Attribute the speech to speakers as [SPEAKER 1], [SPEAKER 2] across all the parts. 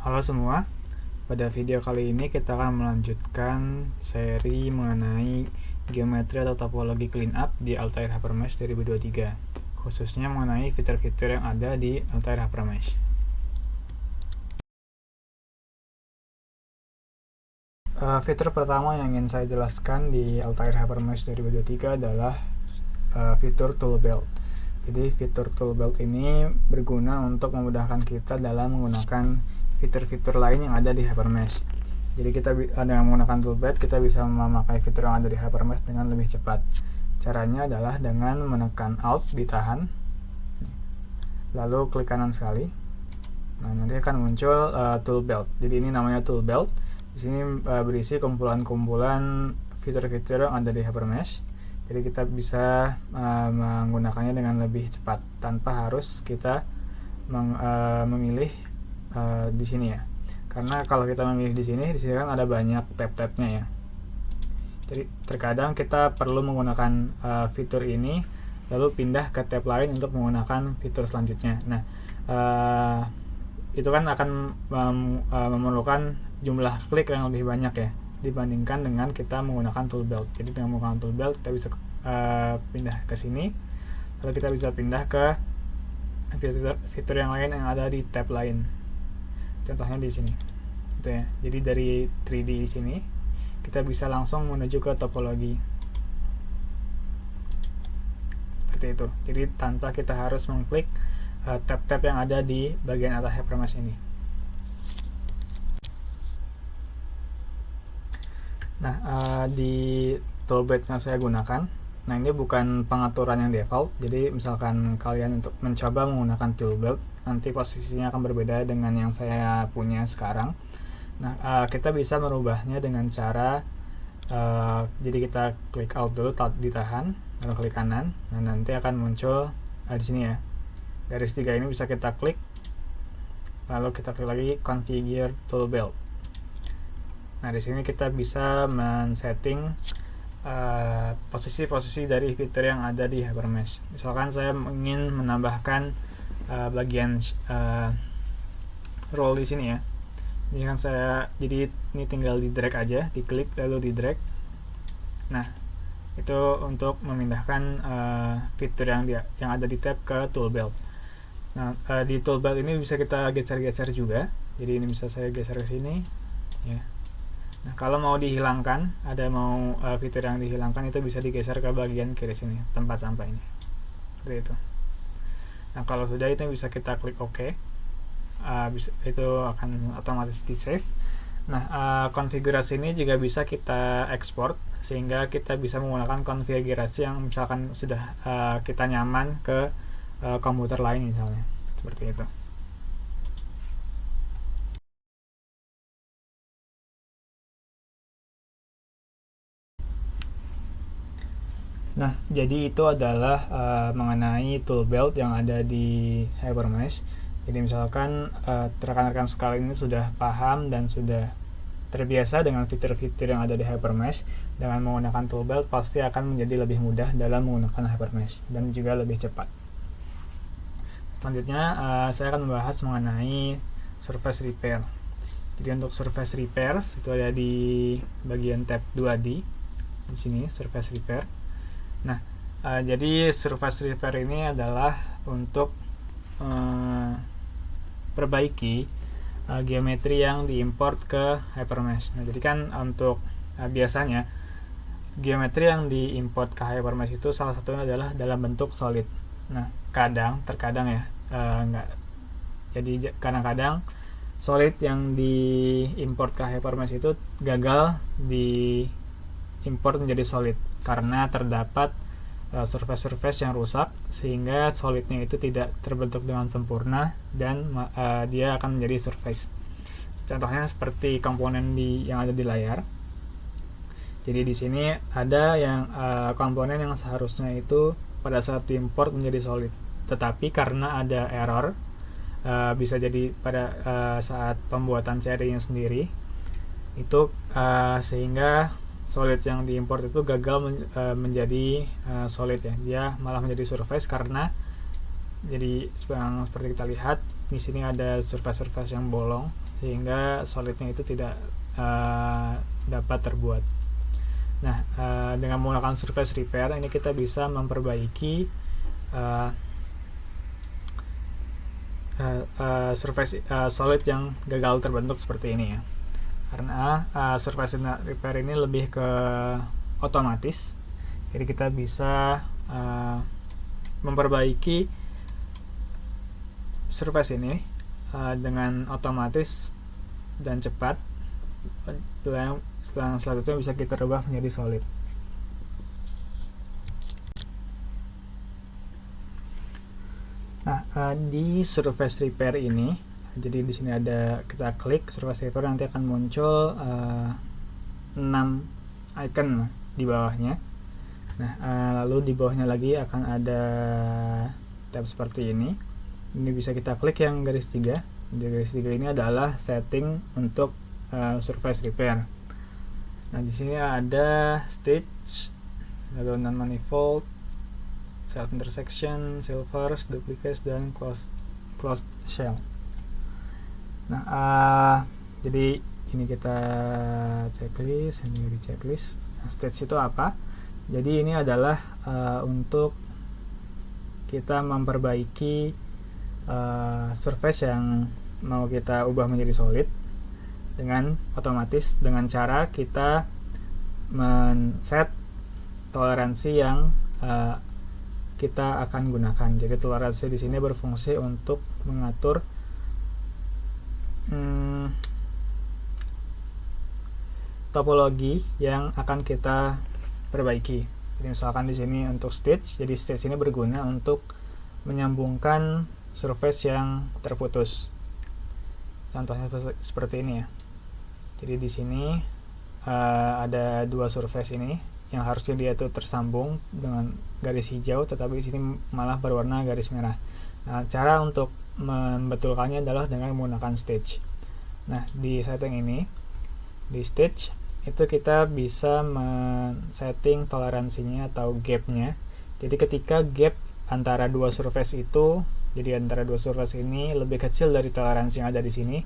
[SPEAKER 1] Halo semua, pada video kali ini kita akan melanjutkan seri mengenai geometri atau topologi cleanup di Altair Hypermesh 2023, khususnya mengenai fitur-fitur yang ada di Altair Hypermesh. Fitur pertama yang ingin saya jelaskan di Altair Hypermesh 2023 adalah fitur tool belt. Jadi fitur tool belt ini berguna untuk memudahkan kita dalam menggunakan fitur-fitur lain yang ada di Hypermesh. Jadi kita dengan menggunakan tool belt kita bisa memakai fitur yang ada di Hypermesh dengan lebih cepat. Caranya adalah dengan menekan Alt, ditahan, lalu klik kanan sekali. Nah, nanti akan muncul tool belt. Jadi ini namanya tool belt. Di sini berisi kumpulan-kumpulan fitur-fitur yang ada di Hypermesh. Jadi kita bisa menggunakannya dengan lebih cepat tanpa harus kita memilih di sini ya. Karena kalau kita memilih di sini kan ada banyak tab-tabnya ya. Jadi terkadang kita perlu menggunakan fitur ini lalu pindah ke tab lain untuk menggunakan fitur selanjutnya. Nah, itu kan akan memerlukan jumlah klik yang lebih banyak ya dibandingkan dengan kita menggunakan tool belt. Jadi dengan menggunakan tool belt kita bisa pindah ke sini, lalu kita bisa pindah ke fitur yang lain yang ada di tab lain. Contohnya di sini, gitu ya. Jadi dari 3D di sini kita bisa langsung menuju ke topologi, seperti itu. Jadi tanpa kita harus mengklik tab-tab yang ada di bagian atas Hypermesh ini. Nah, di toolbelt yang saya gunakan, nah ini bukan pengaturan yang default. Jadi misalkan kalian untuk mencoba menggunakan toolbelt, nanti posisinya akan berbeda dengan yang saya punya sekarang. Nah, kita bisa merubahnya dengan cara jadi kita klik Alt dulu, ditahan, lalu klik kanan. Nah, nanti akan muncul di sini ya. Garis 3 ini bisa kita klik, lalu kita klik lagi Configure Toolbelt. Nah, di sini kita bisa men-setting posisi-posisi dari fitur yang ada di Hypermesh. Misalkan saya ingin menambahkan bagian roll di sini ya. Ini kan jadi ini tinggal di drag aja, diklik lalu di drag. Nah, itu untuk memindahkan fitur yang ada di tab ke toolbelt. Nah, di toolbelt ini bisa kita geser-geser juga. Jadi ini bisa saya geser ke sini ya. Nah, kalau mau dihilangkan, ada mau fitur yang dihilangkan, itu bisa digeser ke bagian kiri sini, tempat sampah ini. Seperti itu. Nah, kalau sudah itu bisa kita klik OK. Itu akan otomatis di save. Nah, konfigurasi ini juga bisa kita ekspor sehingga kita bisa menggunakan konfigurasi yang misalkan sudah kita nyaman ke komputer lain misalnya. Seperti itu. Nah, jadi itu adalah mengenai tool belt yang ada di Hypermesh. Jadi misalkan rekan-rekan sekalian ini sudah paham dan sudah terbiasa dengan fitur-fitur yang ada di Hypermesh, dengan menggunakan tool belt pasti akan menjadi lebih mudah dalam menggunakan Hypermesh dan juga lebih cepat. Selanjutnya saya akan membahas mengenai surface repair. Jadi untuk surface repairs itu ada di bagian tab 2D di sini, surface repair. Nah, jadi surface repair ini adalah untuk perbaiki geometri yang diimport ke Hypermesh. Nah, jadi kan untuk biasanya geometri yang diimport ke Hypermesh itu salah satunya adalah dalam bentuk solid. Nah, terkadang ya, enggak. Jadi kadang-kadang solid yang diimport ke Hypermesh itu gagal diimport menjadi solid karena terdapat surface yang rusak sehingga solidnya itu tidak terbentuk dengan sempurna dan dia akan menjadi surface. Contohnya seperti komponen yang ada di layar. Jadi di sini ada yang komponen yang seharusnya itu pada saat diimport menjadi solid, tetapi karena ada error bisa jadi pada saat pembuatan serinya sendiri itu sehingga solid yang diimport itu gagal menjadi solid ya, dia malah menjadi surface karena jadi seperti kita lihat di sini ada surface yang bolong sehingga solidnya itu tidak dapat terbuat. Nah, dengan menggunakan surface repair ini kita bisa memperbaiki surface solid yang gagal terbentuk seperti ini ya. Karena surface repair ini lebih ke otomatis, jadi kita bisa memperbaiki surface ini dengan otomatis dan cepat. Selanjutnya bisa kita rubah menjadi solid. Nah, di surface repair ini, jadi di sini ada, kita klik surface repair, nanti akan muncul 6 icon di bawahnya. Nah, lalu di bawahnya lagi akan ada tab seperti ini. Ini bisa kita klik yang garis 3. Di garis 3 ini adalah setting untuk surface repair. Nah, di sini ada stage, lalu non manifold, self intersection, silvers, duplicates, dan closed shell. Nah, jadi ini kita checklist, ini di checklist. Nah, stage itu apa? Jadi ini adalah untuk kita memperbaiki surface yang mau kita ubah menjadi solid dengan otomatis, dengan cara kita men-set toleransi yang kita akan gunakan. Jadi toleransi di sini berfungsi untuk mengatur topologi yang akan kita perbaiki. Jadi misalkan di sini untuk stage, jadi stage ini berguna untuk menyambungkan surface yang terputus. Contohnya seperti ini ya. Jadi di sini ada dua surface ini yang harusnya dia itu tersambung dengan garis hijau, tetapi di sini malah berwarna garis merah. Nah, cara untuk membetulkannya adalah dengan menggunakan stage. Nah, di setting ini, di stage itu kita bisa men-setting toleransinya atau gapnya. Jadi ketika gap antara dua surface itu, jadi antara dua surface ini lebih kecil dari toleransi yang ada di sini,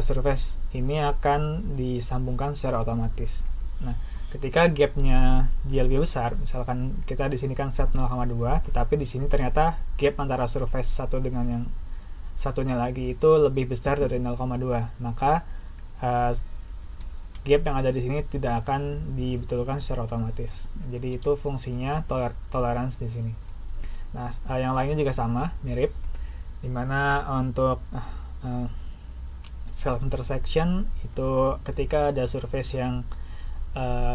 [SPEAKER 1] surface ini akan disambungkan secara otomatis. Nah, ketika gapnya dia lebih besar, misalkan kita di sini kan set 0,2, tetapi di sini ternyata gap antara surface satu dengan yang satunya lagi itu lebih besar dari 0,2, maka gap yang ada di sini tidak akan dibetulkan secara otomatis. Jadi itu fungsinya tolerance di sini. Nah, yang lainnya juga sama, mirip, dimana untuk self intersection itu ketika ada surface yang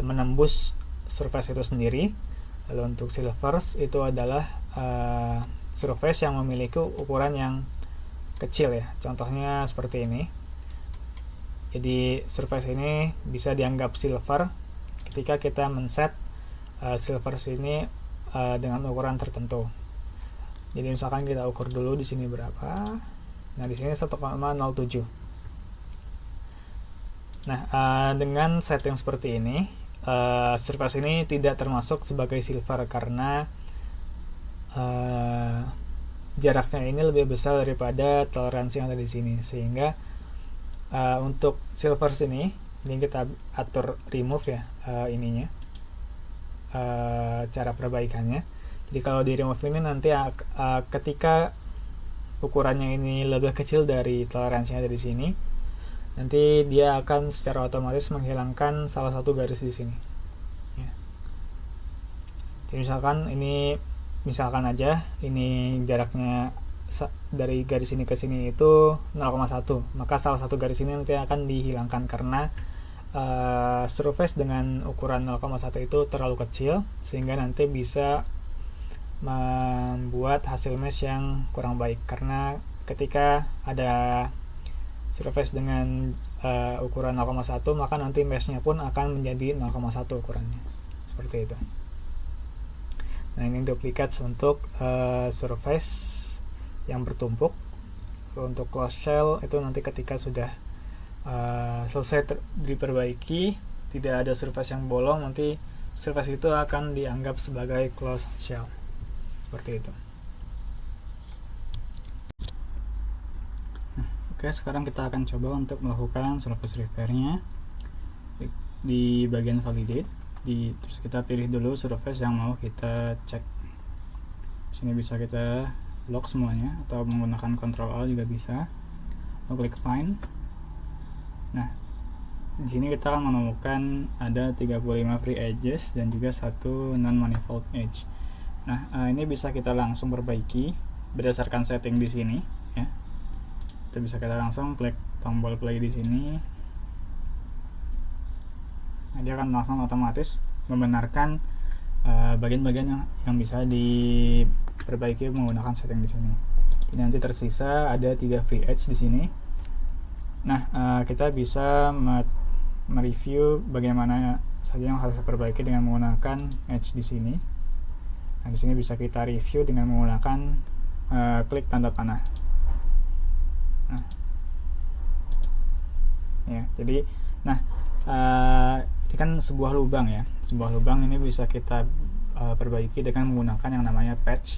[SPEAKER 1] menembus surface itu sendiri. Lalu untuk silvers itu adalah surface yang memiliki ukuran yang kecil ya. Contohnya seperti ini. Jadi surface ini bisa dianggap silver ketika kita men-set silvers ini dengan ukuran tertentu. Jadi misalkan kita ukur dulu di sini berapa. Nah, di sini 1,07. Nah, dengan setting seperti ini, surface ini tidak termasuk sebagai silver karena jaraknya ini lebih besar daripada toleransi yang ada di sini, sehingga untuk silver ini kita atur remove ya, ininya cara perbaikannya. Jadi kalau di remove ini nanti ketika ukurannya ini lebih kecil dari toleransi yang ada di sini, nanti dia akan secara otomatis menghilangkan salah satu garis di sini ya. Jadi misalkan aja ini jaraknya dari garis ini ke sini itu 0,1, maka salah satu garis ini nanti akan dihilangkan karena surface dengan ukuran 0,1 itu terlalu kecil, sehingga nanti bisa membuat hasil mesh yang kurang baik. Karena ketika ada surface dengan ukuran 0,1, maka nanti meshnya pun akan menjadi 0,1 ukurannya, seperti itu. Nah, ini duplicates untuk surface yang bertumpuk. Untuk closed shell itu nanti ketika sudah selesai diperbaiki, tidak ada surface yang bolong, nanti surface itu akan dianggap sebagai closed shell, seperti itu. Oke, sekarang kita akan coba untuk melakukan surface repair-nya. Di bagian validate, terus kita pilih dulu surface yang mau kita cek. Sini bisa kita lock semuanya atau menggunakan Ctrl Alt juga bisa. Lalu klik find. Nah, di sini kita akan menemukan ada 35 free edges dan juga satu non manifold edge. Nah, ini bisa kita langsung perbaiki berdasarkan setting di sini ya. Itu bisa kita langsung klik tombol play di sini. Nah, dia akan langsung otomatis membenarkan bagian-bagian yang bisa diperbaiki menggunakan setting di sini. Jadi nanti tersisa ada 3 free edge di sini. Nah, kita bisa mereview bagaimana saja yang harus diperbaiki dengan menggunakan edge di sini. Nah, di sini bisa kita review dengan menggunakan klik tanda panah. Nah, ya, jadi, ini kan sebuah lubang ya. Sebuah lubang ini bisa kita perbaiki dengan menggunakan yang namanya patch.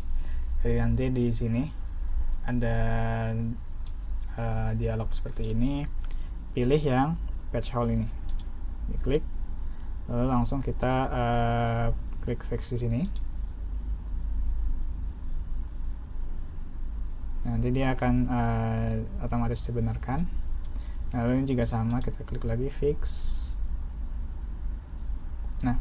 [SPEAKER 1] Jadi nanti di sini ada dialog seperti ini. Pilih yang patch hole ini, diklik, lalu langsung kita klik fix di sini. Nanti dia akan otomatis dibenarkan. Lalu ini juga sama, kita klik lagi fix. Nah,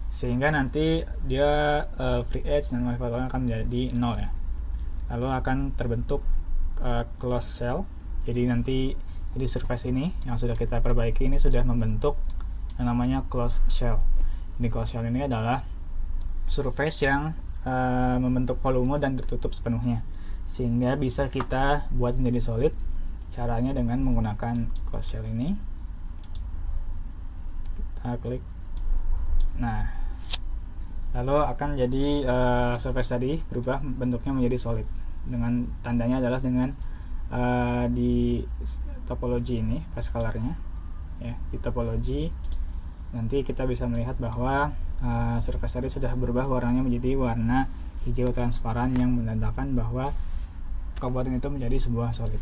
[SPEAKER 1] sehingga nanti dia free edge dan manifold akan menjadi 0 ya. Lalu akan terbentuk closed shell. Jadi nanti surface ini yang sudah kita perbaiki ini sudah membentuk yang namanya closed shell. Ini closed shell ini adalah surface yang membentuk volume dan tertutup sepenuhnya, sehingga bisa kita buat menjadi solid. Caranya dengan menggunakan closed shell ini. Kita klik. Nah, lalu akan jadi surface tadi berubah bentuknya menjadi solid. Dengan tandanya adalah dengan di topologi ini, face color-nya ya. Di topologi nanti kita bisa melihat bahwa surface tadi sudah berubah warnanya menjadi warna hijau transparan yang menandakan bahwa komponen itu menjadi sebuah solid.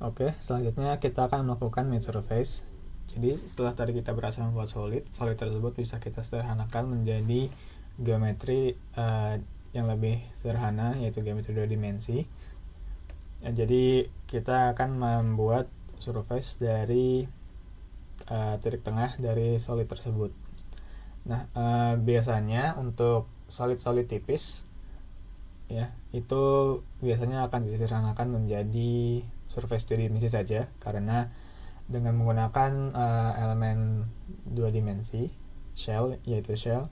[SPEAKER 1] Oke, selanjutnya kita akan melakukan main surface. Jadi setelah tadi kita berhasil membuat solid tersebut bisa kita sederhanakan menjadi geometri yang lebih sederhana, yaitu geometri 2 dimensi. Jadi kita akan membuat surface dari titik tengah dari solid tersebut. Nah, biasanya untuk solid tipis ya, itu biasanya akan disederhanakan menjadi surface 2 dimensi saja, karena dengan menggunakan elemen 2 dimensi shell, yaitu shell,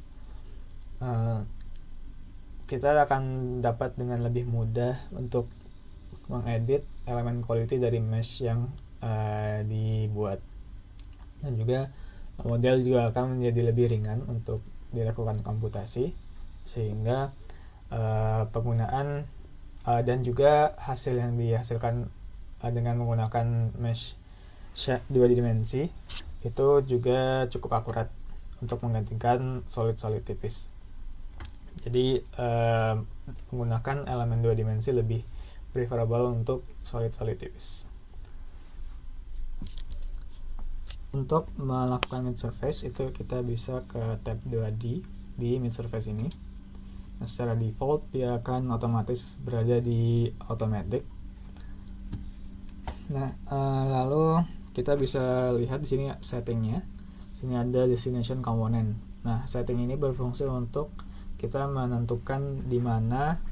[SPEAKER 1] kita akan dapat dengan lebih mudah untuk mengedit elemen quality dari mesh yang dibuat, dan juga model juga akan menjadi lebih ringan untuk dilakukan komputasi, sehingga penggunaan dan juga hasil yang dihasilkan dengan menggunakan mesh 2 dimensi itu juga cukup akurat untuk menggantikan solid tipis. Jadi menggunakan elemen 2 dimensi lebih preferable untuk solid tipis. Untuk melakukan mid surface itu kita bisa ke tab 2D di mid surface ini. Nah, secara default dia akan otomatis berada di automatic. Nah, lalu kita bisa lihat di sini settingnya. Sini ada destination component. Nah, setting ini berfungsi untuk kita menentukan di mana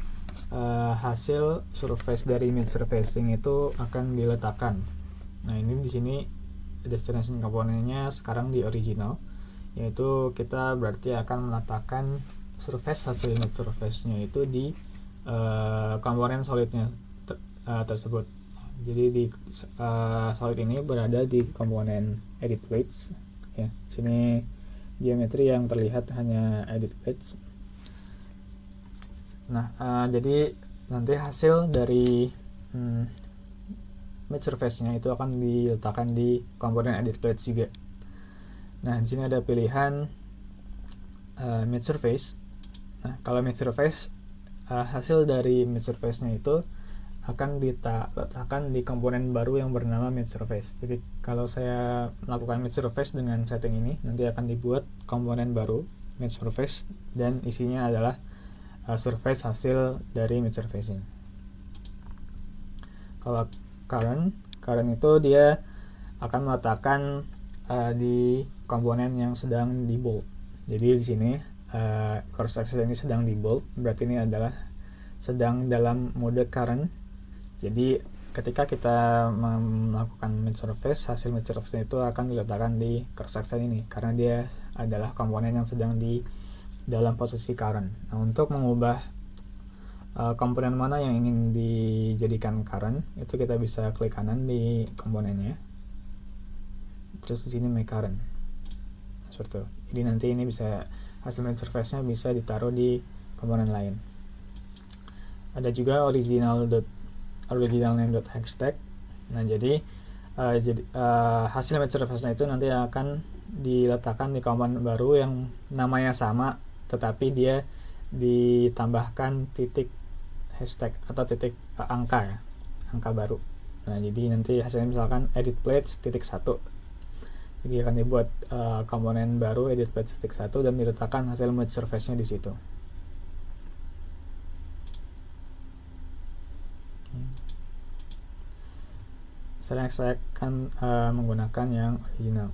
[SPEAKER 1] hasil surface dari mid surfacing itu akan diletakkan. Nah, ini di sini destination komponennya sekarang di original, yaitu kita berarti akan meletakkan surface hasil mid surface-nya itu di komponen solidnya tersebut. Jadi di solid ini berada di komponen edit plates ya. Sini geometri yang terlihat hanya edit plates. Nah, jadi nanti hasil dari matte surface-nya itu akan diletakkan di komponen edit plates juga. Nah, di sini ada pilihan matte surface. Nah, kalau matte surface, hasil dari matte surface-nya itu akan diletakkan di komponen baru yang bernama matte surface. Jadi kalau saya melakukan matte surface dengan setting ini, nanti akan dibuat komponen baru matte surface dan isinya adalah surface hasil dari matte surface ini. Kalau current itu dia akan meletakkan di komponen yang sedang di bold. Jadi di sini cross section ini sedang di bold, berarti ini adalah sedang dalam mode current. Jadi ketika kita melakukan matte surface, hasil matte surface itu akan diletakkan di cross section ini karena dia adalah komponen yang sedang di dalam posisi current. Nah, untuk mengubah komponen mana yang ingin dijadikan current, itu kita bisa klik kanan di komponennya, terus di sini make current, seperti itu. Jadi nanti ini bisa hasil matte surface-nya bisa ditaruh di komponen lain. Ada juga original name.hextag. Nah, jadi hasil matte surface-nya itu nanti akan diletakkan di komponen baru yang namanya sama, tetapi dia ditambahkan titik hashtag atau titik angka ya, angka baru. Nah, jadi nanti hasilnya misalkan edit plates titik 1. Jadi akan dibuat komponen baru edit plates titik 1 dan diletakkan hasil matte surface-nya di situ. Saya akan menggunakan yang original.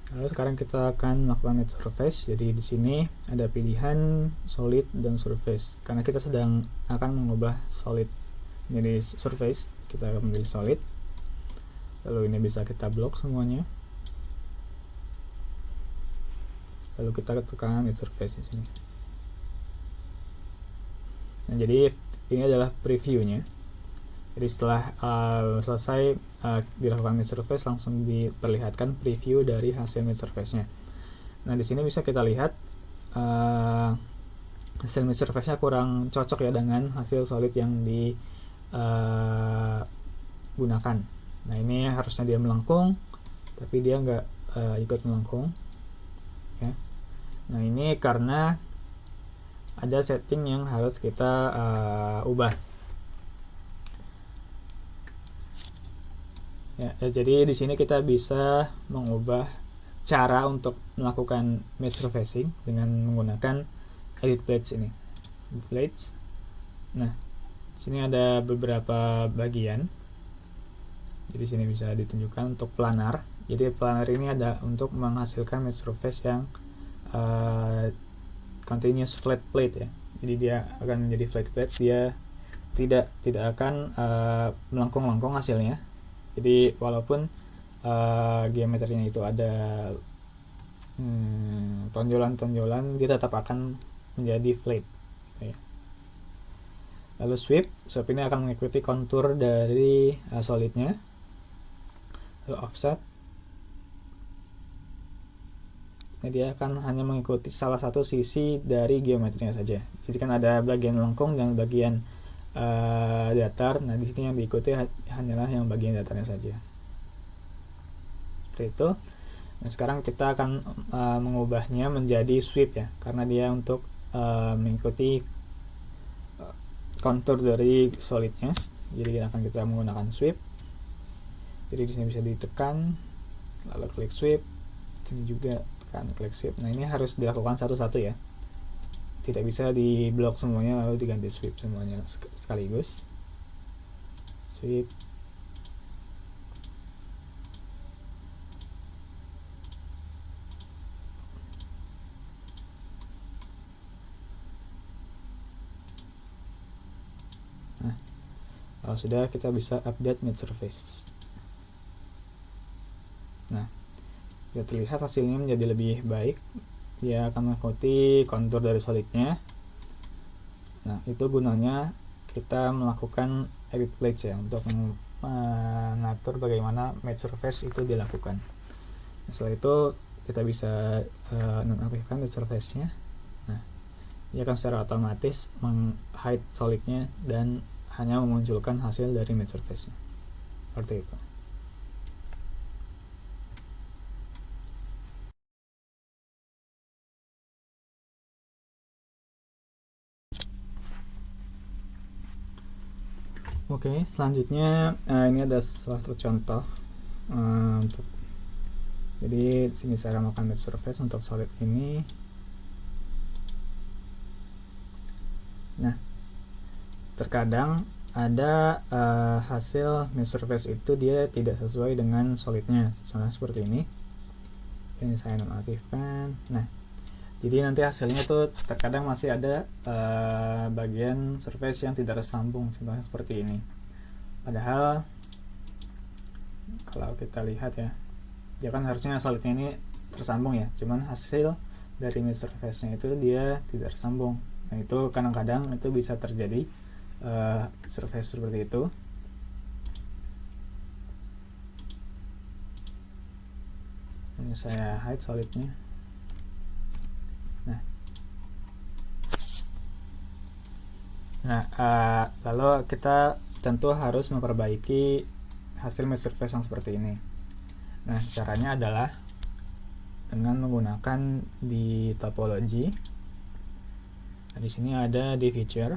[SPEAKER 1] Lalu sekarang kita akan melakukan matte surface. Jadi di sini ada pilihan solid dan surface. Karena kita sedang akan mengubah solid menjadi surface, kita akan memilih solid. Lalu ini bisa kita blok semuanya. Lalu kita tekan matte surface di sini. Nah, jadi ini adalah previewnya. Jadi setelah selesai dilakukan matte surface, langsung diperlihatkan preview dari hasil matte surface-nya. Nah, di sini bisa kita lihat hasil matte surface-nya kurang cocok ya dengan hasil solid yang digunakan. Nah, ini harusnya dia melengkung, tapi dia nggak ikut melengkung. Ya. Nah, ini karena ada setting yang harus kita ubah. Ya, jadi di sini kita bisa mengubah cara untuk melakukan matte surfacing dengan menggunakan edit plates ini. Edit plates. Nah, di sini ada beberapa bagian. Jadi sini bisa ditunjukkan untuk planar. Jadi planar ini ada untuk menghasilkan matte surface yang continuous flat plate ya. Jadi dia akan menjadi flat plate, dia tidak akan melengkung-lengkung hasilnya. Jadi walaupun geometrinya itu ada tonjolan-tonjolan, dia tetap akan menjadi flat ya. Lalu sweep ini akan mengikuti kontur dari solidnya. Lalu offset, dia akan hanya mengikuti salah satu sisi dari geometrinya saja. Jadi kan ada bagian lengkung dan bagian datar. Nah, di sini yang diikuti hanyalah yang bagian datarnya saja. Seperti itu. Nah, sekarang kita akan mengubahnya menjadi sweep ya, karena dia untuk mengikuti kontur dari solidnya. Jadi kita menggunakan sweep. Jadi di sini bisa ditekan, lalu klik sweep. Sini juga klik sweep. Nah, ini harus dilakukan satu-satu ya, tidak bisa di blok semuanya lalu diganti sweep semuanya sekaligus. Sweep, nah kalau sudah, kita bisa update matte surface. Nah, bisa terlihat hasilnya menjadi lebih baik. Dia akan mengikuti kontur dari solidnya. Nah, itu gunanya kita melakukan edit plates ya, untuk mengatur bagaimana matte surface itu dilakukan. Nah, setelah itu kita bisa nonaktifkan matte surface-nya. Nah, dia akan secara otomatis meng-hide solidnya dan hanya memunculkan hasil dari mesh surface-nya. Seperti itu. Oke, selanjutnya ini ada salah satu contoh untuk, jadi sini saya ramalkan mesh surface untuk solid ini. Nah, terkadang ada hasil mesh surface itu dia tidak sesuai dengan solidnya, misalnya seperti ini saya nonaktifkan. Nah, jadi nanti hasilnya tuh terkadang masih ada bagian surface yang tidak tersambung, contohnya seperti ini. Padahal kalau kita lihat ya, dia kan harusnya solidnya ini tersambung ya, cuman hasil dari mesh surface-nya itu dia tidak tersambung. Nah, itu kadang-kadang itu bisa terjadi surface seperti itu. Ini saya hide solidnya. Nah, lalu kita tentu harus memperbaiki hasil mesh surface yang seperti ini. Nah, caranya adalah dengan menggunakan di topology. Nah, di sini ada di feature.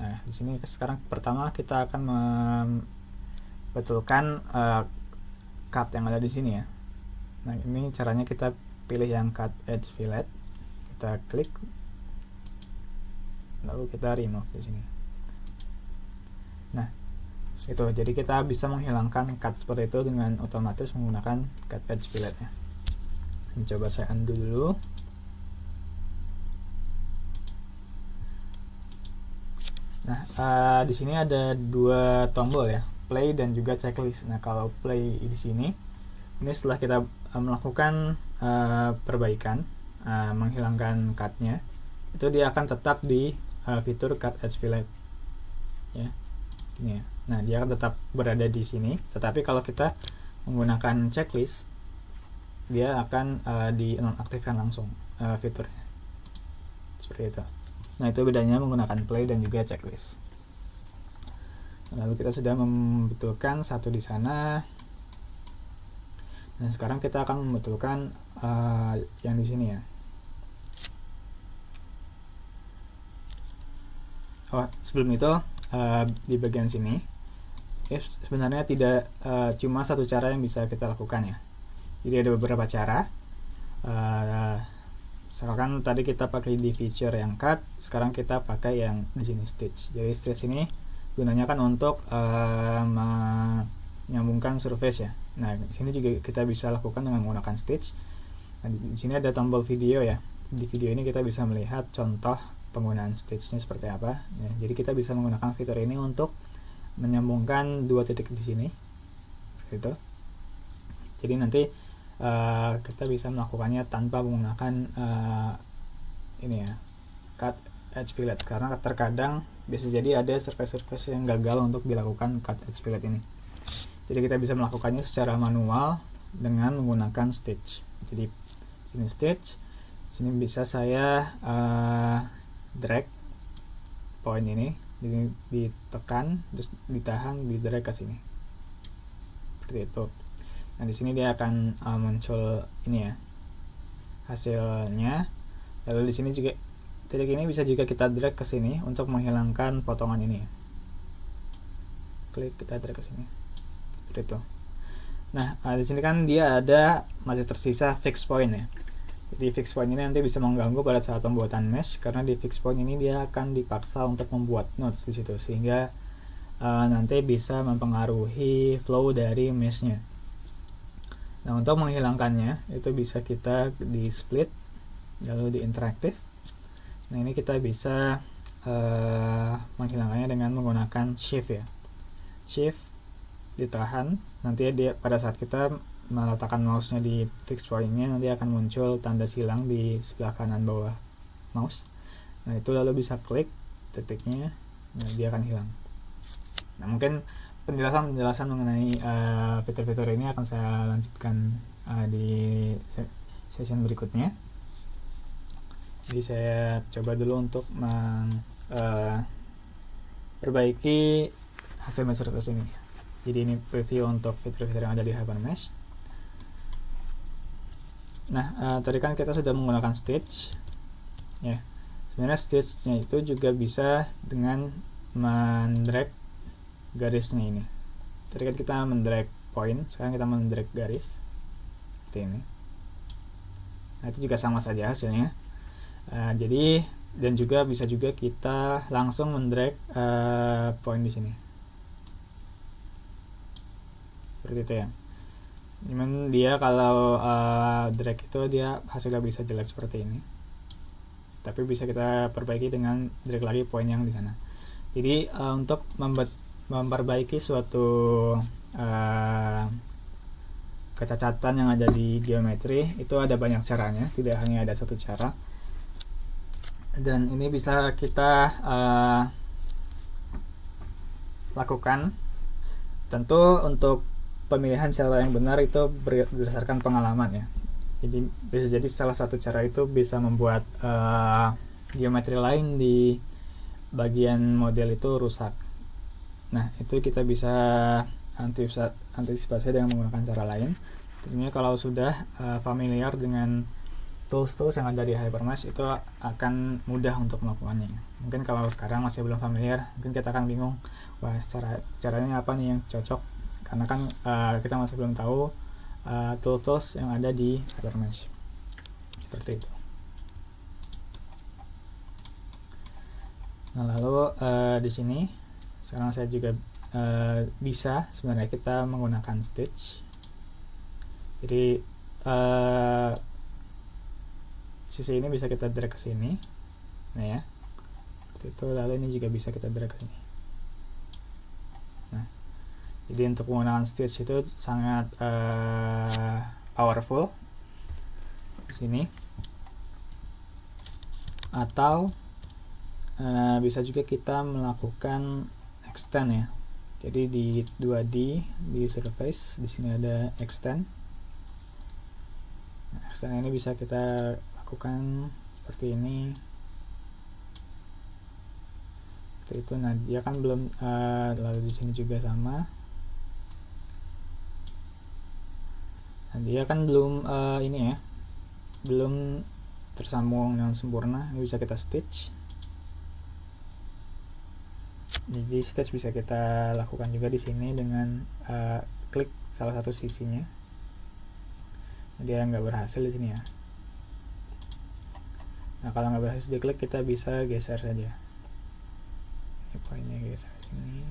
[SPEAKER 1] Nah, di sini sekarang pertama kita akan membetulkan cut yang ada di sini ya. Nah, ini caranya kita pilih yang cut edge fillet, kita klik, lalu kita remove di sini. Nah, itu jadi kita bisa menghilangkan cut seperti itu dengan otomatis menggunakan cut edge fillet ya. Ini coba saya undo dulu. Nah, di sini ada dua tombol ya, play dan juga checklist. Nah, kalau play di sini, ini setelah kita melakukan perbaikan, menghilangkan cutnya, itu dia akan tetap di fitur cut edge fillet ya, ini ya. Nah, dia akan tetap berada di sini, tetapi kalau kita menggunakan checklist, dia akan dinonaktifkan langsung fiturnya, seperti itu. Nah, itu bedanya menggunakan play dan juga checklist. Lalu kita sudah membetulkan satu di sana. Nah, sekarang kita akan membetulkan yang di sini ya. Oh, sebelum itu di bagian sini, sebenarnya tidak cuma satu cara yang bisa kita lakukan ya. Jadi ada beberapa cara. Misalkan tadi kita pakai di feature yang cut, sekarang kita pakai yang di sini stitch. Jadi stitch ini gunanya kan untuk menyambungkan surface ya. Nah, di sini juga kita bisa lakukan dengan menggunakan stitch. Nah, di sini ada tombol video ya. Di video ini kita bisa melihat contoh penggunaan stitchnya seperti apa. Ya, jadi kita bisa menggunakan fitur ini untuk menyambungkan dua titik di sini, gitu. Jadi nanti kita bisa melakukannya tanpa menggunakan ini ya, cut edge fillet, karena terkadang bisa jadi ada surface yang gagal untuk dilakukan cut edge fillet ini. Jadi kita bisa melakukannya secara manual dengan menggunakan stitch. Jadi sini stitch, sini bisa saya drag poin ini, ditekan terus ditahan, di drag ke sini, seperti itu. Nah, di sini dia akan muncul ini ya, hasilnya. Lalu di sini juga titik ini bisa juga kita drag ke sini untuk menghilangkan potongan ini. Klik, kita drag ke sini, seperti itu. Nah, di sini kan dia ada masih tersisa fix point ya. Jadi fix point ini nanti bisa mengganggu pada saat pembuatan mesh, karena di fix point ini dia akan dipaksa untuk membuat nodes di situ, sehingga nanti bisa mempengaruhi flow dari meshnya. Nah, untuk menghilangkannya itu bisa kita di split, lalu di interaktif. Nah, ini kita bisa menghilangkannya dengan menggunakan shift ya. Shift ditahan, nanti dia pada saat kita meletakkan mouse-nya di fix point-nya, nanti akan muncul tanda silang di sebelah kanan bawah mouse. Nah, itu lalu bisa klik titiknya, nah dia akan hilang. Nah, mungkin penjelasan mengenai fitur-fitur ini akan saya lanjutkan di session berikutnya. Jadi saya coba dulu untuk perbaiki hasil mesh surface ini. Jadi ini preview untuk fitur-fitur yang ada di Hypermesh. Nah, tadi kan kita sudah menggunakan stitch ya. Sebenarnya stitch-nya itu juga bisa dengan mendrag garisnya ini. Tadi kan kita mendrag point, sekarang kita mendrag garis seperti ini. Nah, itu juga sama saja hasilnya. Jadi dan juga bisa juga kita langsung mendrag point di sini seperti itu ya. Cuman dia kalau drag itu dia hasilnya bisa jelek seperti ini, tapi bisa kita perbaiki dengan drag lagi poin yang di sana. Jadi untuk memperbaiki suatu kecacatan yang ada di geometri itu ada banyak caranya, tidak hanya ada satu cara. Dan ini bisa kita lakukan. Tentu untuk pemilihan cara yang benar itu berdasarkan pengalaman ya. Jadi bisa jadi salah satu cara itu bisa membuat geometri lain di bagian model itu rusak. Nah, itu kita bisa antisipasi dengan menggunakan cara lain. Tentunya kalau sudah familiar dengan tools-tools yang ada di Hypermesh itu akan mudah untuk melakukannya. Mungkin kalau sekarang masih belum familiar, mungkin kita akan bingung, wah caranya apa nih yang cocok, karena kan kita masih belum tahu tools yang ada di Hypermesh seperti itu. Nah, lalu di sini sekarang saya juga bisa sebenarnya kita menggunakan stitch. Jadi sisi ini bisa kita drag ke sini, nah ya seperti itu. Lalu ini juga bisa kita drag ke sini. Nah, jadi untuk menggunakan stitch itu sangat powerful di sini. Atau bisa juga kita melakukan extend ya. Jadi di 2D di surface di sini ada extend. Nah, extend ini bisa kita lakukan seperti ini. Seperti itu. Nah, dia kan belum lalu di sini juga sama. Nah, dia kan belum ini ya, belum tersambung dengan sempurna. Ini bisa kita stitch. Jadi stitch bisa kita lakukan juga di sini dengan klik salah satu sisinya. Dia nggak berhasil di sini ya. Nah, kalau nggak berhasil diklik, kita bisa geser saja. Ini poinnya geser sini.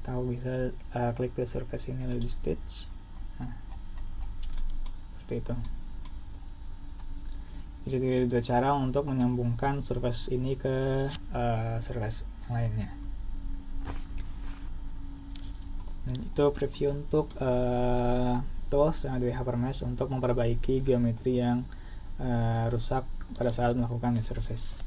[SPEAKER 1] Tahu bisa klik ke surface ini lalu di stitch. Nah, seperti itu. Jadi dua cara untuk menyambungkan surface ini ke surface yang lainnya. Dan itu preview untuk tools yang ada di Hypermesh untuk memperbaiki geometri yang rusak pada saat melakukan mesh surface.